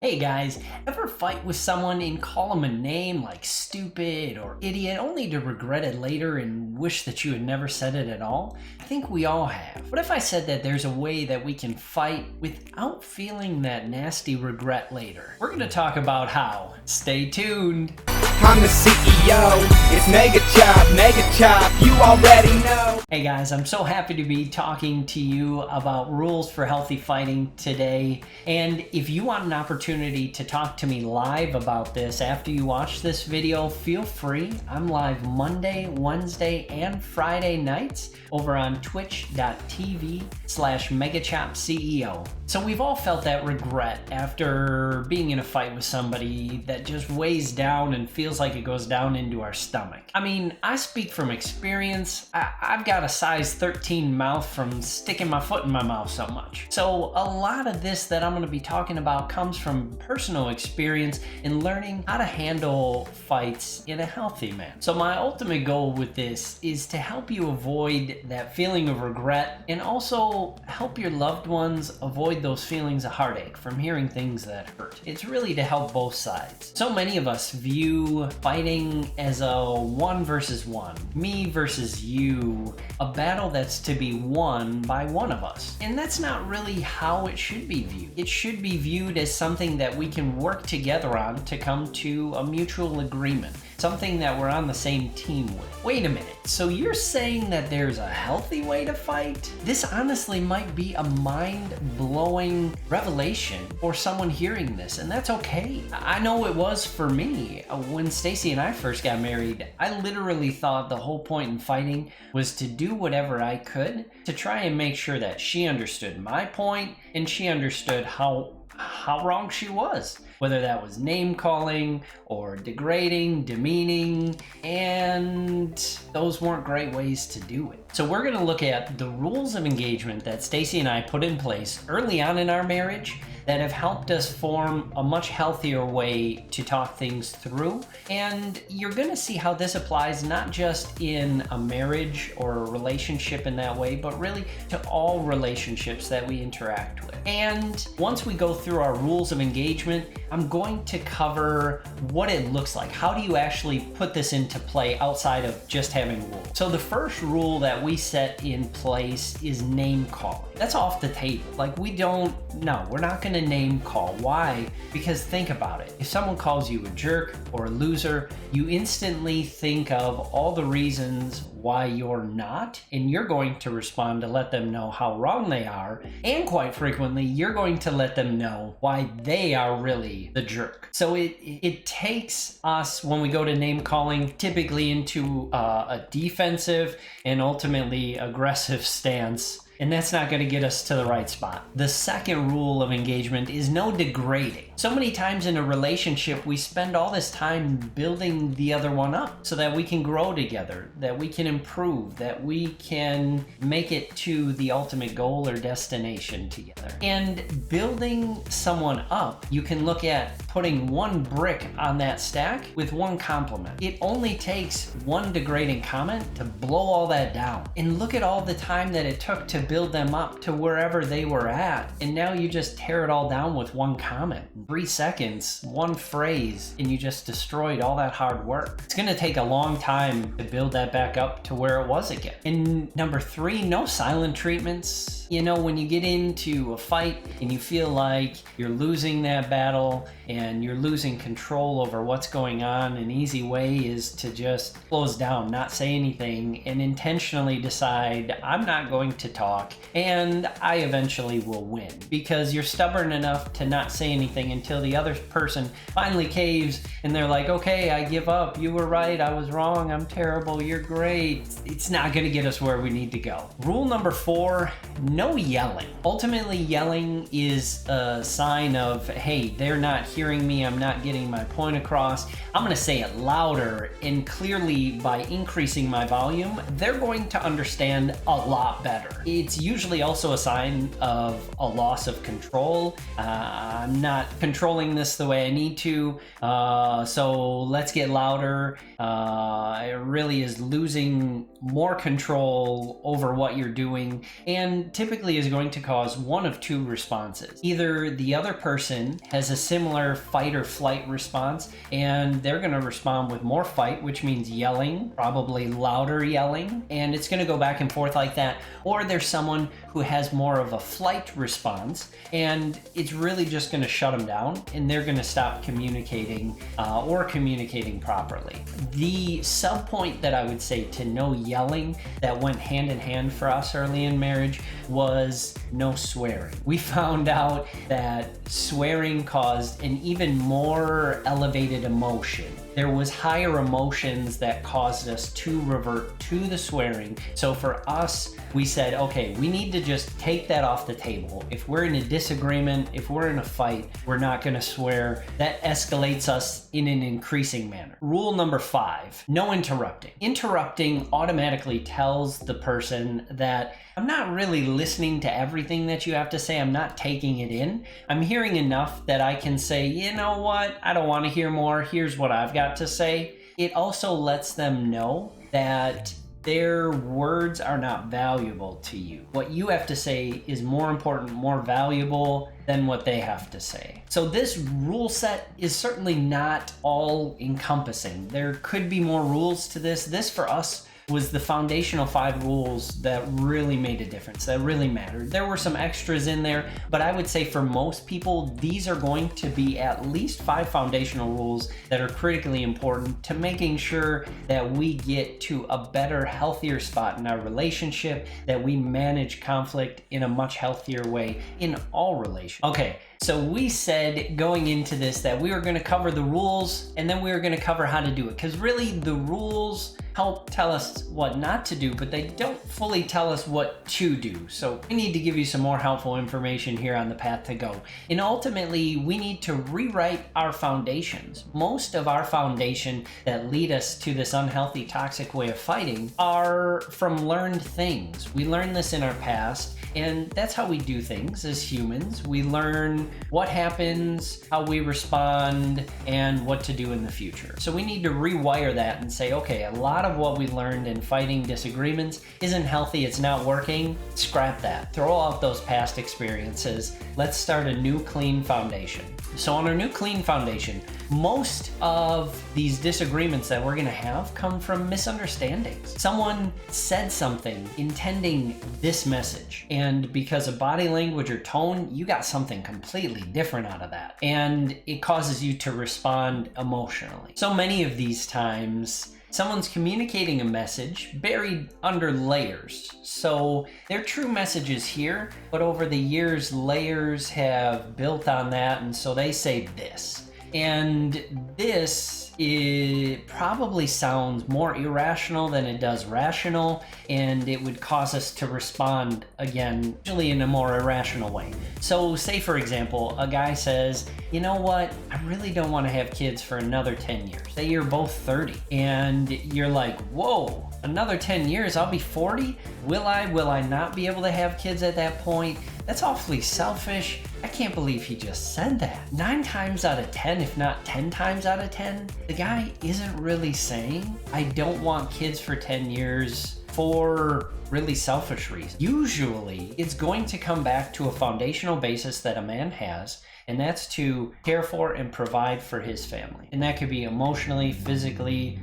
Hey guys, ever fight with someone and call them a name like stupid or idiot only to regret it later and wish that you had never said it at all? I think we all have. What if I said that there's a way that we can fight without feeling that nasty regret later? We're going to talk about how. Stay tuned. I'm the CEO, it's Mega Chop, you already know. Hey guys, I'm so happy to be talking to you about rules for healthy fighting today. And if you want an opportunity to talk to me live about this after you watch this video, feel free. I'm live Monday, Wednesday, and Friday nights over on twitch.tv/MegaChopCEO. So we've all felt that regret after being in a fight with somebody that just weighs down and feels like it goes down into our stomach. I mean, I speak from experience. I've got a size 13 mouth from sticking my foot in my mouth so much. So a lot of this that I'm going to be talking about comes from personal experience in learning how to handle fights in a healthy manner. So my ultimate goal with this is to help you avoid that feeling of regret and also help your loved ones avoid those feelings of heartache from hearing things that hurt. It's really to help both sides. So many of us view fighting as a one versus one, me versus you, a battle that's to be won by one of us. And that's not really how it should be viewed. It should be viewed as something that we can work together on to come to a mutual agreement, something that we're on the same team with. Wait a minute, so you're saying that there's a healthy way to fight? This honestly might be a mind-blowing revelation for someone hearing this, and that's okay. I know it was for me. When Stacy and I first got married, I literally thought the whole point in fighting was to do whatever I could to try and make sure that she understood my point and she understood how wrong she was, whether that was name calling or degrading, demeaning, and those weren't great ways to do it. So we're going to look at the rules of engagement that Stacy and I put in place early on in our marriage that have helped us form a much healthier way to talk things through. And you're going to see how this applies not just in a marriage or a relationship in that way, but really to all relationships that we interact with. And once we go through our rules of engagement, I'm going to cover what it looks like. How do you actually put this into play outside of just having rules? So the first rule that we set in place is name calling. That's off the table. Like we're not going to name call. Why? Because think about it. If someone calls you a jerk or a loser, you instantly think of all the reasons why you're not, and you're going to respond to let them know how wrong they are, and quite frequently, you're going to let them know why they are really the jerk. So it takes us, when we go to name calling, typically into a defensive and ultimately aggressive stance. And that's not going to get us to the right spot. The second rule of engagement is no degrading. So many times in a relationship, we spend all this time building the other one up so that we can grow together, that we can improve, that we can make it to the ultimate goal or destination together. And building someone up, you can look at putting one brick on that stack with one compliment. It only takes one degrading comment to blow all that down. And look at all the time that it took to build them up to wherever they were at, and now you just tear it all down with one comment. 3 seconds, one phrase, and you just destroyed all that hard work. It's gonna take a long time to build that back up to where it was again. And number 3, no silent treatments. You know, when you get into a fight and you feel like you're losing that battle and you're losing control over what's going on, an easy way is to just close down, not say anything, and intentionally decide, I'm not going to talk, and I eventually will win. Because you're stubborn enough to not say anything until the other person finally caves and they're like, okay, I give up. You were right. I was wrong. I'm terrible. You're great. It's not going to get us where we need to go. Rule number 4, no yelling. Ultimately, yelling is a sign of, hey, they're not hearing me. I'm not getting my point across. I'm going to say it louder, and clearly by increasing my volume, they're going to understand a lot better. It It's usually also a sign of a loss of control. I'm not controlling this the way I need to, so let's get louder. It really is losing more control over what you're doing, and typically is going to cause one of two responses. Either the other person has a similar fight or flight response, and they're going to respond with more fight, which means yelling, probably louder yelling, and it's going to go back and forth like that. Or there's someone who has more of a flight response, and it's really just going to shut them down, and they're going to stop communicating or communicating properly. The sub point that I would say to no yelling that went hand in hand for us early in marriage was no swearing. We found out that swearing caused an even more elevated emotion. There was higher emotions that caused us to revert to the swearing. So for us, we said, okay, we need to just take that off the table. If we're in a disagreement, if we're in a fight, we're not going to swear. That escalates us in an increasing manner. Rule number 5, no interrupting. Interrupting automatically tells the person that I'm not really listening to everything that you have to say. I'm not taking it in. I'm hearing enough that I can say, you know what? I don't want to hear more. Here's what I've got to say. It also lets them know that their words are not valuable to you. What you have to say is more important, more valuable than what they have to say. So this rule set is certainly not all encompassing. There could be more rules to this. This for us was the foundational 5 rules that really made a difference, that really mattered. There were some extras in there, but I would say for most people, these are going to be at least 5 foundational rules that are critically important to making sure that we get to a better, healthier spot in our relationship, that we manage conflict in a much healthier way in all relationships. Okay, so we said going into this that we were going to cover the rules and then we were going to cover how to do it, because really the rules help tell us what not to do, but they don't fully tell us what to do. So we need to give you some more helpful information here on the path to go. And ultimately, we need to rewrite our foundations. Most of our foundation that lead us to this unhealthy, toxic way of fighting are from learned things. We learned this in our past, and that's how we do things as humans. We learn what happens, how we respond, and what to do in the future. So we need to rewire that and say, okay, a lot of what we learned in fighting disagreements isn't healthy, it's not working. Scrap that. Throw out those past experiences. Let's start a new clean foundation. So on our new clean foundation, most of these disagreements that we're going to have come from misunderstandings. Someone said something intending this message, and because of body language or tone, you got something completely different out of that, and it causes you to respond emotionally. So many of these times, someone's communicating a message buried under layers. So their true message is here, but over the years, layers have built on that, and so they say this. And this probably sounds more irrational than it does rational, and it would cause us to respond again, usually in a more irrational way. So say, for example, a guy says, you know what, I really don't want to have kids for another 10 years. Say you're both 30, and you're like, whoa, another 10 years, I'll be 40? Will I not be able to have kids at that point? That's awfully selfish. I can't believe he just said that. 9 times out of 10, if not 10 times out of 10, the guy isn't really saying, I don't want kids for 10 years for really selfish reasons. Usually, it's going to come back to a foundational basis that a man has, and that's to care for and provide for his family. And that could be emotionally, physically,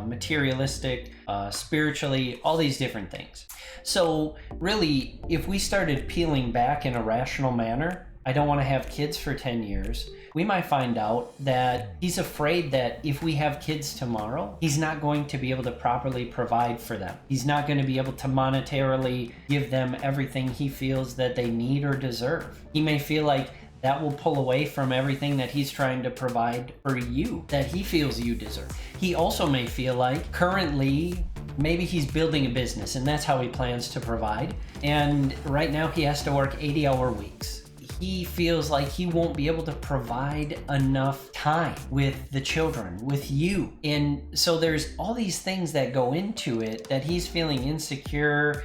materialistic, spiritually, all these different things. So really, if we started peeling back in a rational manner, I don't want to have kids for 10 years, we might find out that he's afraid that if we have kids tomorrow, he's not going to be able to properly provide for them. He's not going to be able to monetarily give them everything he feels that they need or deserve. He may feel like that will pull away from everything that he's trying to provide for you, that he feels you deserve. He also may feel like currently, maybe he's building a business and that's how he plans to provide. And right now he has to work 80-hour weeks. He feels like he won't be able to provide enough time with the children, with you. And so there's all these things that go into it that he's feeling insecure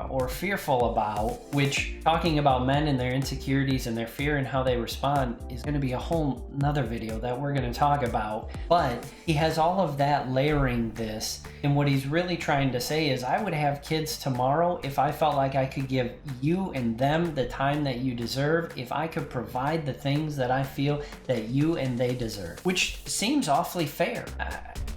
or fearful about, which talking about men and their insecurities and their fear and how they respond is going to be a whole nother video that we're going to talk about. But he has all of that layering this, and what he's really trying to say is, I would have kids tomorrow if I felt like I could give you and them the time that you deserve, if I could provide the things that I feel that you and they deserve, which seems awfully fair.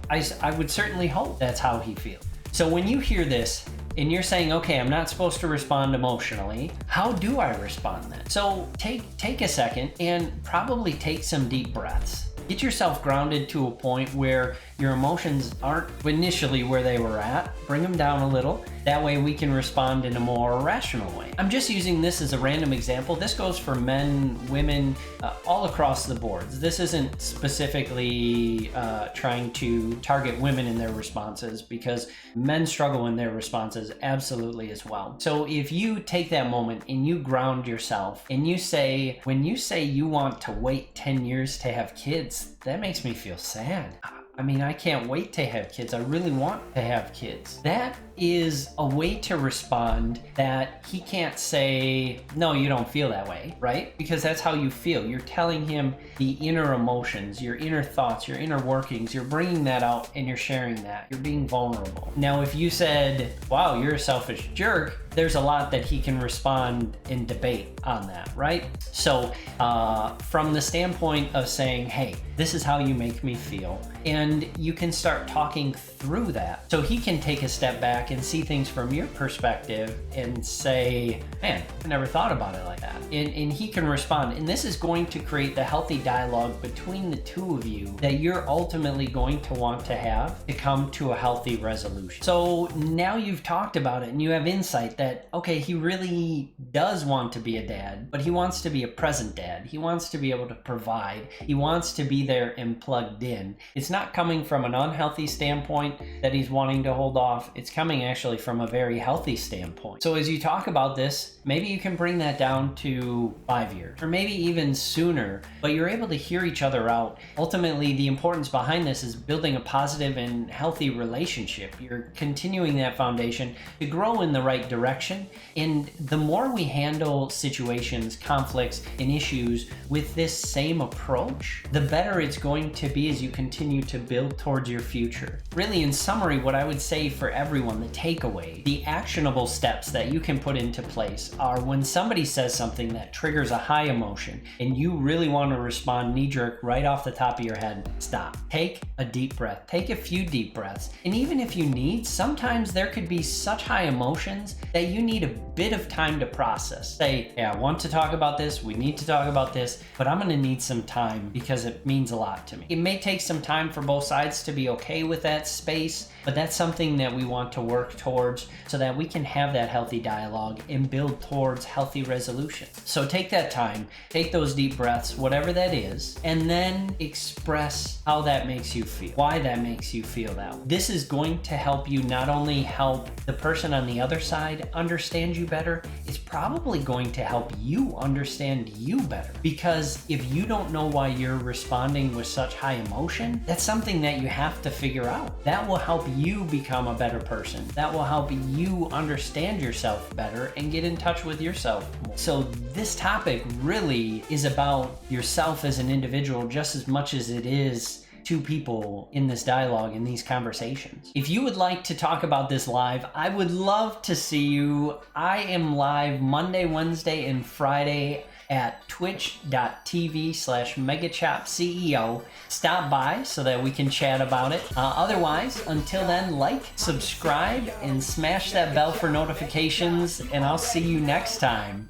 I would certainly hope that's how he feels. So when you hear this and you're saying, okay, I'm not supposed to respond emotionally, how do I respond then? So take a second and probably take some deep breaths. Get yourself grounded to a point where your emotions aren't initially where they were at. Bring them down a little. That way we can respond in a more rational way. I'm just using this as a random example. This goes for men, women, all across the board. This isn't specifically trying to target women in their responses, because men struggle in their responses absolutely as well. So if you take that moment and you ground yourself and you say, when you say you want to wait 10 years to have kids, that makes me feel sad. I mean, I can't wait to have kids. I really want to have kids. That is a way to respond that he can't say, no, you don't feel that way, right? Because that's how you feel. You're telling him the inner emotions, your inner thoughts, your inner workings. You're bringing that out and you're sharing that. You're being vulnerable. Now, if you said, wow, you're a selfish jerk, there's a lot that he can respond and debate on that, right? So from the standpoint of saying, hey, this is how you make me feel, and you can start talking through that. So he can take a step back and see things from your perspective and say, man, I never thought about it like that. And he can respond. And this is going to create the healthy dialogue between the two of you that you're ultimately going to want to have to come to a healthy resolution. So now you've talked about it and you have insight that, okay, he really does want to be a dad, but he wants to be a present dad. He wants to be able to provide. He wants to be there and plugged in. It's not coming from an unhealthy standpoint that he's wanting to hold off. It's coming actually from a very healthy standpoint. So as you talk about this, maybe you can bring that down to 5 years or maybe even sooner, but you're able to hear each other out. Ultimately, the importance behind this is building a positive and healthy relationship. You're continuing that foundation to grow in the right direction. And the more we handle situations, conflicts, and issues with this same approach, the better it's going to be as you continue to build towards your future. Really, in summary, what I would say for everyone, the takeaway, the actionable steps that you can put into place are when somebody says something that triggers a high emotion and you really want to respond knee-jerk right off the top of your head, stop. Take a deep breath. Take a few deep breaths. And even if you need, sometimes there could be such high emotions that you need a bit of time to process. Say, yeah, I want to talk about this, we need to talk about this, but I'm gonna need some time because it means a lot to me. It may take some time for both sides to be okay with that space, but that's something that we want to work towards so that we can have that healthy dialogue and build towards healthy resolution. So take that time, take those deep breaths, whatever that is, and then express how that makes you feel, why that makes you feel that way. This is going to help you not only help the person on the other side understand you better, it's probably going to help you understand you better. Because if you don't know why you're responding with such high emotion, that's something that you have to figure out. That will help you become a better person. That will help you understand yourself better and get in touch with yourself more. So this topic really is about yourself as an individual just as much as it is two people in this dialogue, in these conversations. If you would like to talk about this live, I would love to see you. I am live Monday, Wednesday, and Friday at twitch.tv/megachopceo. Stop by so that we can chat about it. Otherwise, until then, like, subscribe, and smash that bell for notifications, and I'll see you next time.